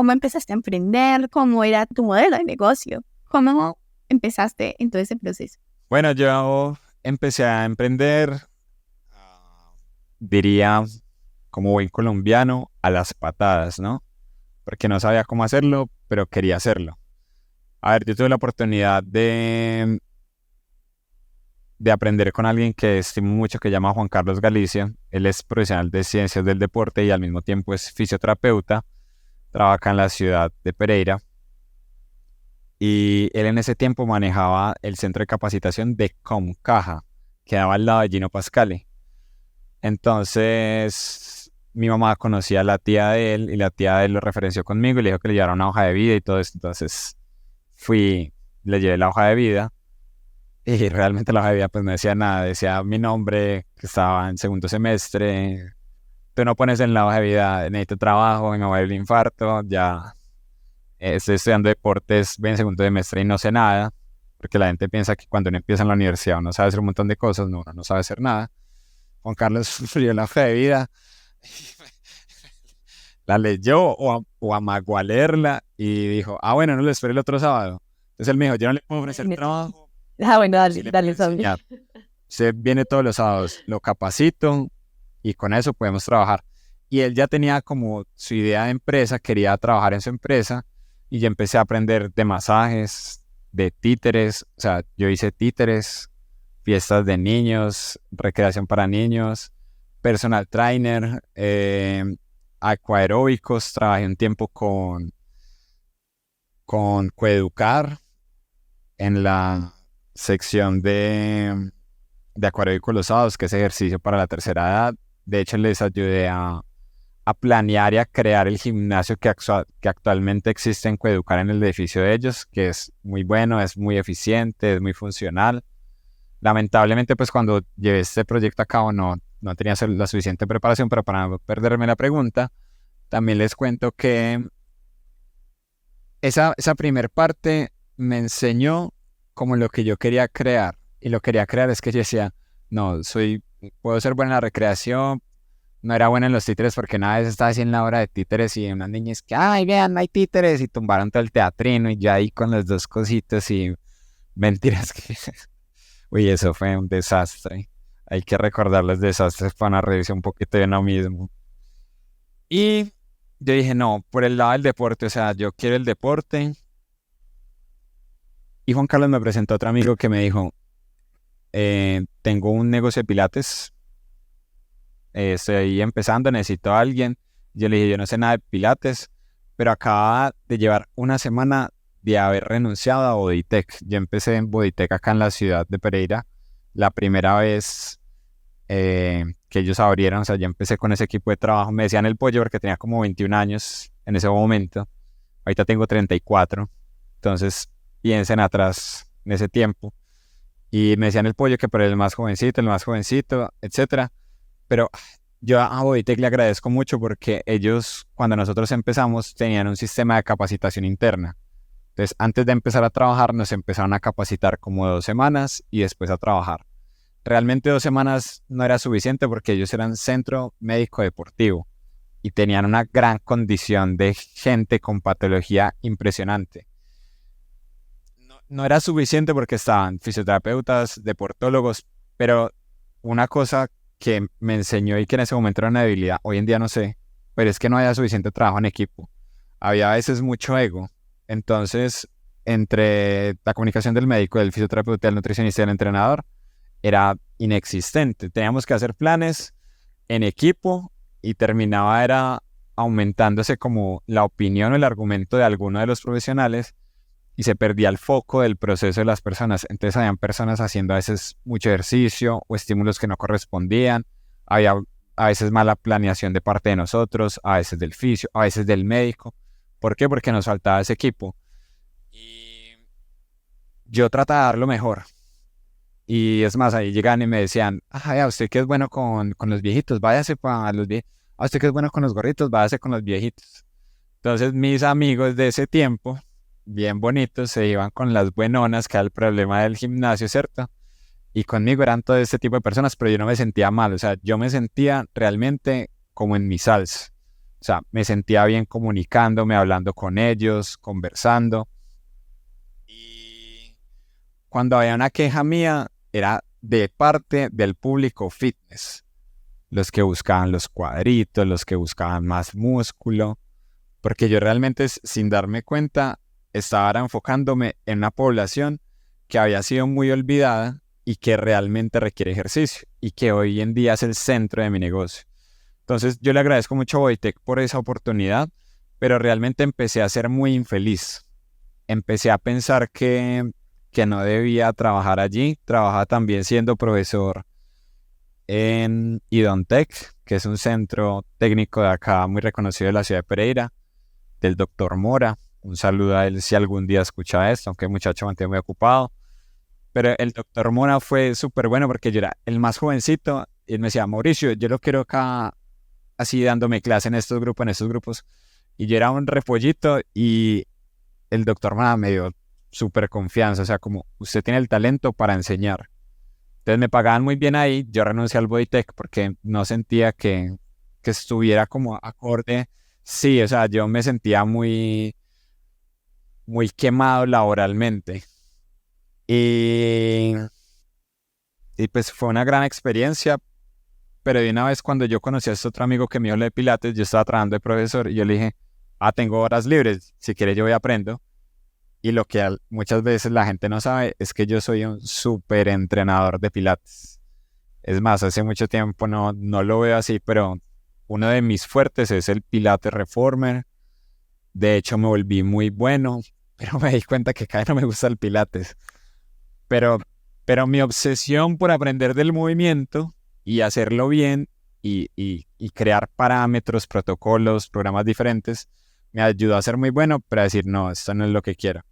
cómo empezaste a emprender, cómo era tu modelo de negocio, cómo empezaste en todo ese proceso. Bueno, yo empecé a emprender, diría, como buen colombiano, a las patadas, ¿no? Porque no sabía cómo hacerlo, pero quería hacerlo. A ver, yo tuve la oportunidad de aprender con alguien que estimo mucho, que se llama Juan Carlos Galicia. Él es profesional de ciencias del deporte y al mismo tiempo es fisioterapeuta. Trabaja en la ciudad de Pereira. Y él en ese tiempo manejaba el centro de capacitación de Comcaja, que daba al lado de Gino Pascale. Entonces, mi mamá conocía a la tía de él y la tía de él lo referenció conmigo y le dijo que le llevara una hoja de vida y todo eso. Entonces, fui, le llevé la hoja de vida y realmente la hoja de vida pues no decía nada. Decía mi nombre, que estaba en segundo semestre. Tú no pones en la hoja de vida, necesito trabajo, me va a dar el infarto, ya estoy estudiando deportes, voy en segundo semestre y no sé nada, porque la gente piensa que cuando uno empieza en la universidad uno sabe hacer un montón de cosas, no, uno no sabe hacer nada. Juan Carlos sufrió la hoja de vida, la leyó o amagó a leerla y dijo, bueno, no lo espero el otro sábado. Entonces él me dijo, yo no le puedo ofrecer trabajo, Bueno, sí le puedo dale, Saúl. enseñar. Usted viene todos los sábados, lo capacito y con eso podemos trabajar. Y él ya tenía como su idea de empresa, quería trabajar en su empresa y yo empecé a aprender de masajes, de títeres, o sea, yo hice títeres, fiestas de niños, recreación para niños, personal trainer, aquaeróbicos, trabajé un tiempo con Coeducar en la sección de acuaróbicos los sábados, que es ejercicio para la tercera edad. De hecho, les ayudé a planear y a crear el gimnasio que actualmente existe en Coeducar en el edificio de ellos, que es muy bueno, es muy eficiente, es muy funcional. Lamentablemente, pues cuando llevé este proyecto a cabo no tenía la suficiente preparación, pero para no perderme la pregunta, también les cuento que esa primer parte me enseñó como lo que yo quería crear. Y lo quería crear es que yo decía, no, puedo ser buena en la recreación, no era buena en los títeres porque una vez estaba así en la hora de títeres y unas niñas que, ay, vean, no hay títeres y tumbaron todo el teatrino y ya ahí con los dos cositos y mentiras que... Uy, eso fue un desastre. Hay que recordar los desastres para reírse un poquito de uno mismo. Y yo dije, no, por el lado del deporte, o sea, yo quiero el deporte. Y Juan Carlos me presentó a otro amigo que me dijo, tengo un negocio de pilates, estoy empezando, necesito a alguien. Yo le dije, yo no sé nada de pilates, pero acababa de llevar una semana de haber renunciado a Bodytech. Yo empecé en Bodytech acá en la ciudad de Pereira, la primera vez que ellos abrieron, o sea, yo empecé con ese equipo de trabajo. Me decían el pollo porque tenía como 21 años en ese momento. Ahorita tengo 34, entonces piensen atrás en ese tiempo. Y me decían el pollo que por el más jovencito, etcétera. Pero yo a Bodytech le agradezco mucho porque ellos, cuando nosotros empezamos, tenían un sistema de capacitación interna. Entonces, antes de empezar a trabajar, nos empezaron a capacitar como 2 semanas y después a trabajar. Realmente 2 semanas no era suficiente porque ellos eran centro médico deportivo y tenían una gran condición de gente con patología impresionante. No era suficiente porque estaban fisioterapeutas, deportólogos, pero una cosa que me enseñó y que en ese momento era una debilidad, hoy en día no sé, pero es que no había suficiente trabajo en equipo. Había a veces mucho ego. Entonces, entre la comunicación del médico, del fisioterapeuta, del nutricionista y del entrenador, era inexistente. Teníamos que hacer planes en equipo y terminaba era aumentándose como la opinión o el argumento de alguno de los profesionales y se perdía el foco del proceso de las personas. Entonces habían personas haciendo a veces mucho ejercicio o estímulos que no correspondían, había a veces mala planeación de parte de nosotros, a veces del fisio, a veces del médico. ¿Por qué? Porque nos faltaba ese equipo. Y yo trataba de dar lo mejor. Y es más, ahí llegan y me decían, usted que es bueno con los viejitos, váyase para los viejitos. Usted que es bueno con los gorritos, váyase con los viejitos. Entonces mis amigos de ese tiempo, bien bonitos, se iban con las buenonas, que era el problema del gimnasio, ¿cierto? Y conmigo eran todo este tipo de personas, pero yo no me sentía mal, o sea, yo me sentía realmente como en mi salsa. O sea, me sentía bien comunicándome, hablando con ellos, conversando. Y cuando había una queja mía, era de parte del público fitness. Los que buscaban los cuadritos, los que buscaban más músculo. Porque yo realmente, sin darme cuenta, estaba ahora enfocándome en una población que había sido muy olvidada y que realmente requiere ejercicio y que hoy en día es el centro de mi negocio. Entonces yo le agradezco mucho a Bodytech por esa oportunidad, pero realmente empecé a ser muy infeliz. Empecé a pensar que no debía trabajar allí. Trabajaba también siendo profesor en Idontech, que es un centro técnico de acá muy reconocido de la ciudad de Pereira, del doctor Mora. Un saludo a él si algún día escucha esto, aunque el muchacho mantiene muy ocupado. Pero el doctor Mora fue súper bueno porque yo era el más jovencito y él me decía, Mauricio, yo lo quiero acá así dándome clase en estos grupos. Y yo era un repollito y el doctor Mora me dio súper confianza, o sea, como usted tiene el talento para enseñar. Entonces me pagaban muy bien ahí, yo renuncié al Bodytech porque no sentía que estuviera como acorde. Sí, o sea, yo me sentía muy, muy quemado laboralmente. Y, y pues fue una gran experiencia, pero de una vez cuando yo conocí a este otro amigo que me habló de Pilates, yo estaba trabajando de profesor y yo le dije, tengo horas libres, si quieres yo voy aprendo. Y lo que muchas veces la gente no sabe es que yo soy un súper entrenador de Pilates. Es más, hace mucho tiempo no lo veo así, pero uno de mis fuertes es el Pilates Reformer. De hecho, me volví muy bueno, pero me di cuenta que cada vez no me gusta el Pilates. Pero, pero mi obsesión por aprender del movimiento y hacerlo bien y crear parámetros, protocolos, programas diferentes, me ayudó a ser muy bueno, pero a decir, no, esto no es lo que quiero.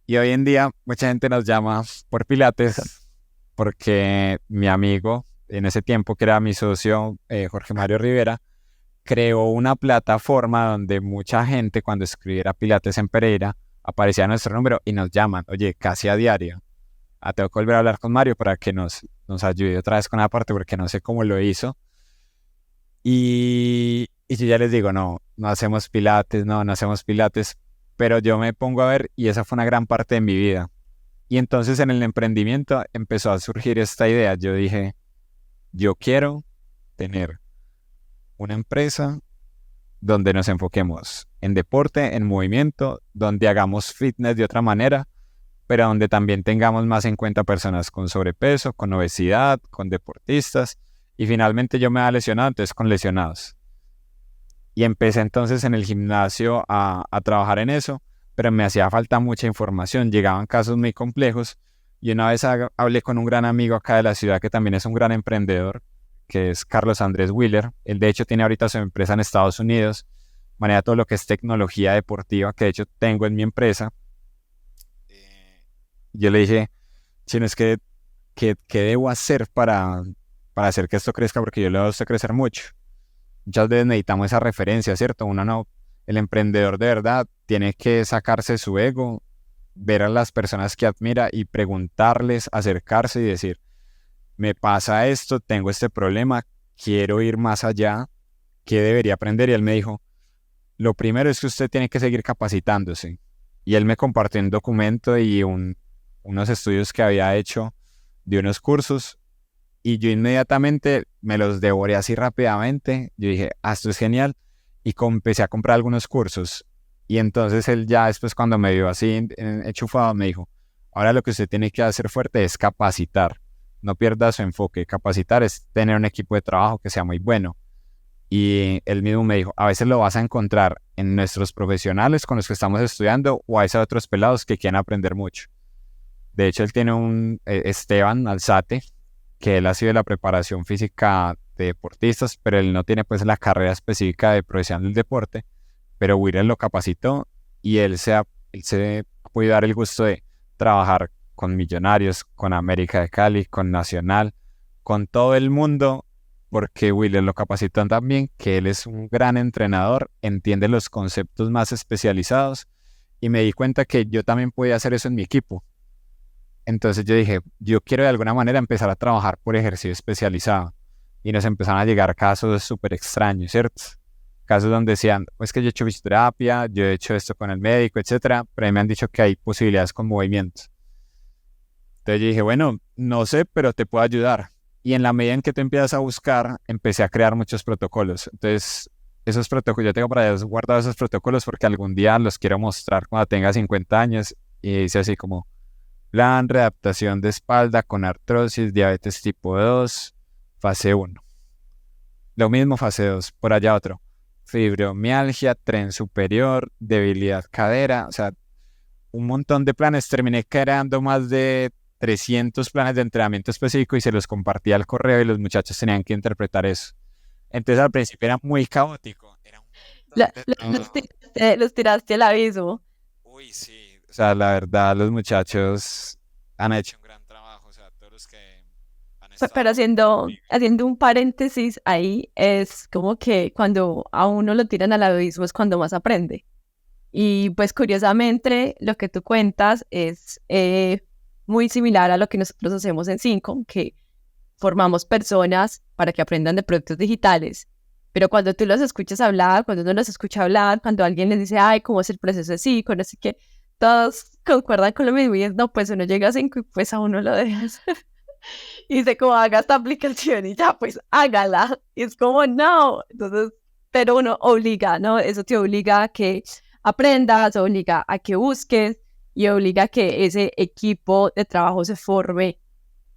Y hoy en día mucha gente nos llama por Pilates porque mi amigo, en ese tiempo que era mi socio, Jorge Mario Rivera, creó una plataforma donde mucha gente cuando escribiera Pilates en Pereira aparecía nuestro número y nos llaman, oye, casi a diario. Tengo que volver a hablar con Mario para que nos ayude otra vez con la parte porque no sé cómo lo hizo. Y yo ya les digo, no hacemos Pilates, no hacemos Pilates, pero yo me pongo a ver y esa fue una gran parte de mi vida. Y entonces en el emprendimiento empezó a surgir esta idea. Yo dije, yo quiero tener una empresa donde nos enfoquemos en deporte, en movimiento, donde hagamos fitness de otra manera, pero donde también tengamos más en cuenta personas con sobrepeso, con obesidad, con deportistas. Y finalmente yo me había lesionado, entonces con lesionados. Y empecé entonces en el gimnasio a trabajar en eso, pero me hacía falta mucha información, llegaban casos muy complejos. Y una vez hablé con un gran amigo acá de la ciudad que también es un gran emprendedor, que es Carlos Andrés Wheeler. Él de hecho tiene ahorita su empresa en Estados Unidos, maneja todo lo que es tecnología deportiva, que de hecho tengo en mi empresa. Yo le dije, Chino, es que, ¿qué debo hacer para hacer que esto crezca? Porque yo le veo a usted crecer mucho. Muchas veces necesitamos esa referencia, ¿cierto? El emprendedor de verdad tiene que sacarse su ego, ver a las personas que admira y preguntarles, acercarse y decir, me pasa esto, tengo este problema, quiero ir más allá, ¿qué debería aprender? Y él me dijo, lo primero es que usted tiene que seguir capacitándose. Y él me compartió un documento y unos estudios que había hecho de unos cursos y yo inmediatamente me los devoré así rápidamente. Yo dije, esto es genial y empecé a comprar algunos cursos. Y entonces él ya después cuando me vio así enchufado me dijo, ahora lo que usted tiene que hacer fuerte es capacitar. No pierda su enfoque. Capacitar es tener un equipo de trabajo que sea muy bueno. Y él mismo me dijo, a veces lo vas a encontrar en nuestros profesionales con los que estamos estudiando o a esos otros pelados que quieren aprender mucho. De hecho, él tiene Esteban Alzate, que él ha sido de la preparación física de deportistas, pero él no tiene pues la carrera específica de profesional del deporte, pero Wheeler lo capacitó y él se ha podido dar el gusto de trabajar con Millonarios, con América de Cali, con Nacional, con todo el mundo, porque Wheeler lo capacitó también, que él es un gran entrenador, entiende los conceptos más especializados y me di cuenta que yo también podía hacer eso en mi equipo. Entonces yo dije, yo quiero de alguna manera empezar a trabajar por ejercicio especializado. Y nos empezaron a llegar casos súper extraños, ¿cierto? casos donde decían, pues que yo he hecho fisioterapia, yo he hecho esto con el médico, etcétera, pero ahí me han dicho que hay posibilidades con movimientos. Entonces yo dije, bueno, no sé, pero te puedo ayudar. Y en la medida en que tú empiezas a buscar, empecé a crear muchos protocolos. Entonces, esos protocolos, yo tengo para Dios guardados esos protocolos porque algún día los quiero mostrar cuando tenga 50 años. Y dice así como, plan, readaptación de espalda con artrosis, diabetes tipo 2, fase 1. Lo mismo fase 2, por allá otro. Fibromialgia, tren superior, debilidad cadera, o sea, un montón de planes. Terminé creando más de 300 planes de entrenamiento específico y se los compartía al correo y los muchachos tenían que interpretar eso. Entonces al principio era muy caótico. Era un montón de trabajo. Los tiraste al abismo. Uy, sí. O sea, la verdad, los muchachos han hecho un gran trabajo. O sea, todos los que han Pero estado conmigo. haciendo un paréntesis ahí, es como que cuando a uno lo tiran al abismo es cuando más aprende. Y pues curiosamente lo que tú cuentas es muy similar a lo que nosotros hacemos en Cinco, que formamos personas para que aprendan de productos digitales. Pero cuando tú los escuchas hablar, cuando uno los escucha hablar, cuando alguien les dice, ay, ¿cómo es el proceso de Cinco? No sé qué, todos concuerdan con lo mismo y es, no, pues uno llega a Cinco y pues a uno lo dejas. Y dice, como haga esta aplicación y ya, pues hágala. Y es como, no. Entonces, pero uno obliga, ¿no? Eso te obliga a que aprendas, obliga a que busques y obliga a que ese equipo de trabajo se forme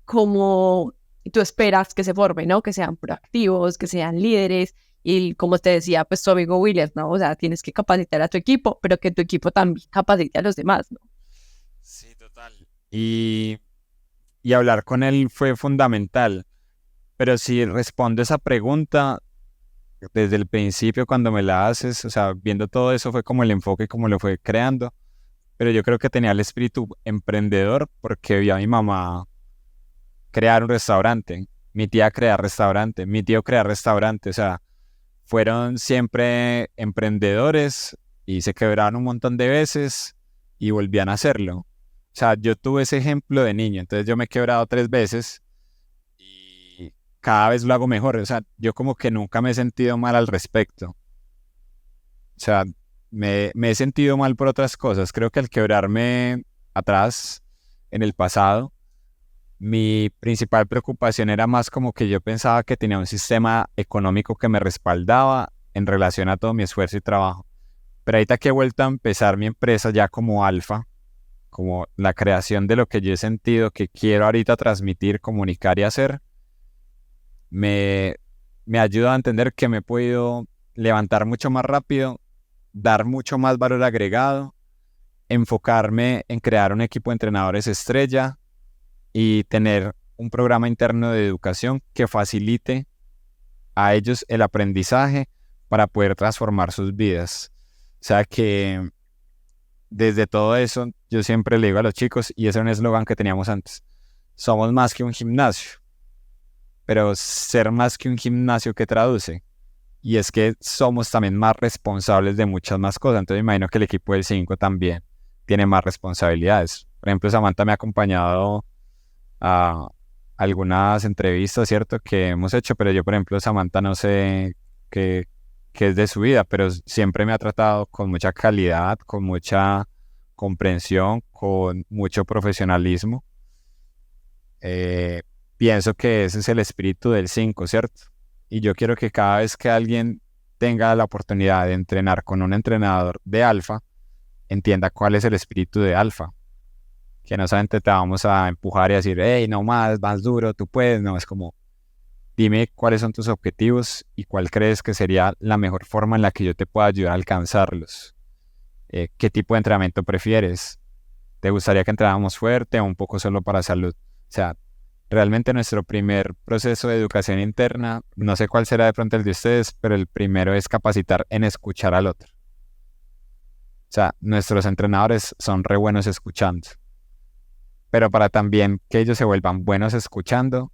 como tú esperas que se forme, ¿no? Que sean proactivos, que sean líderes. Y como te decía, pues tu amigo Williams, ¿no? O sea, tienes que capacitar a tu equipo, pero que tu equipo también capacite a los demás, ¿no? Sí, total. Y hablar con él fue fundamental. Pero si respondo esa pregunta desde el principio cuando me la haces, o sea, viendo todo eso fue como el enfoque, como lo fue creando. Pero yo creo que tenía el espíritu emprendedor porque vi a mi mamá crear un restaurante, mi tía crear restaurante, mi tío crear restaurante, o sea, fueron siempre emprendedores y se quebraron un montón de veces y volvían a hacerlo. O sea, yo tuve ese ejemplo de niño, entonces yo me he quebrado 3 veces y cada vez lo hago mejor. O sea, yo como que nunca me he sentido mal al respecto. O sea, me he sentido mal por otras cosas. Creo que al quebrarme atrás en el pasado, mi principal preocupación era más como que yo pensaba que tenía un sistema económico que me respaldaba en relación a todo mi esfuerzo y trabajo. Pero ahorita que he vuelto a empezar mi empresa ya como alfa, como la creación de lo que yo he sentido que quiero ahorita transmitir, comunicar y hacer, me, me ayuda a entender que me he podido levantar mucho más rápido, dar mucho más valor agregado, enfocarme en crear un equipo de entrenadores estrella y tener un programa interno de educación que facilite a ellos el aprendizaje para poder transformar sus vidas. O sea que desde todo eso yo siempre le digo a los chicos, y ese era un eslogan que teníamos antes, somos más que un gimnasio, pero ser más que un gimnasio que traduce. Y es que somos también más responsables de muchas más cosas. Entonces me imagino que el equipo del 5 también tiene más responsabilidades. Por ejemplo, Samantha me ha acompañado a algunas entrevistas, ¿cierto? Que hemos hecho, pero yo, por ejemplo, Samantha no sé qué, qué es de su vida, pero siempre me ha tratado con mucha calidad, con mucha comprensión, con mucho profesionalismo. Eh, Pienso que ese es el espíritu del 5, ¿cierto? Y yo quiero que cada vez que alguien tenga la oportunidad de entrenar con un entrenador de alfa, entienda cuál es el espíritu de alfa. Que no solamente te vamos a empujar y a decir, hey, no más duro, tú puedes. No, es como, dime cuáles son tus objetivos y cuál crees que sería la mejor forma en la que yo te pueda ayudar a alcanzarlos. ¿Qué tipo de entrenamiento prefieres? ¿Te gustaría que entrenáramos fuerte o un poco solo para salud? O sea, realmente nuestro primer proceso de educación interna, no sé cuál será de pronto el de ustedes, pero el primero es capacitar en escuchar al otro. O sea, nuestros entrenadores son re buenos escuchando, pero para también que ellos se vuelvan buenos escuchando,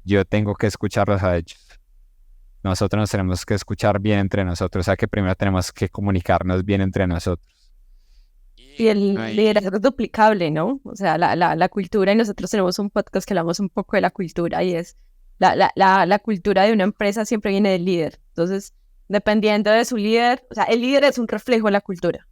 yo tengo que escucharlos a ellos. Nosotros nos tenemos que escuchar bien entre nosotros, o sea que primero tenemos que comunicarnos bien entre nosotros. Y Y el ahí, liderazgo es duplicable, ¿no? O sea, la cultura, y nosotros tenemos un podcast que hablamos un poco de la cultura y es la cultura de una empresa siempre viene del líder. Entonces, dependiendo de su líder. O sea, el líder es un reflejo de la cultura.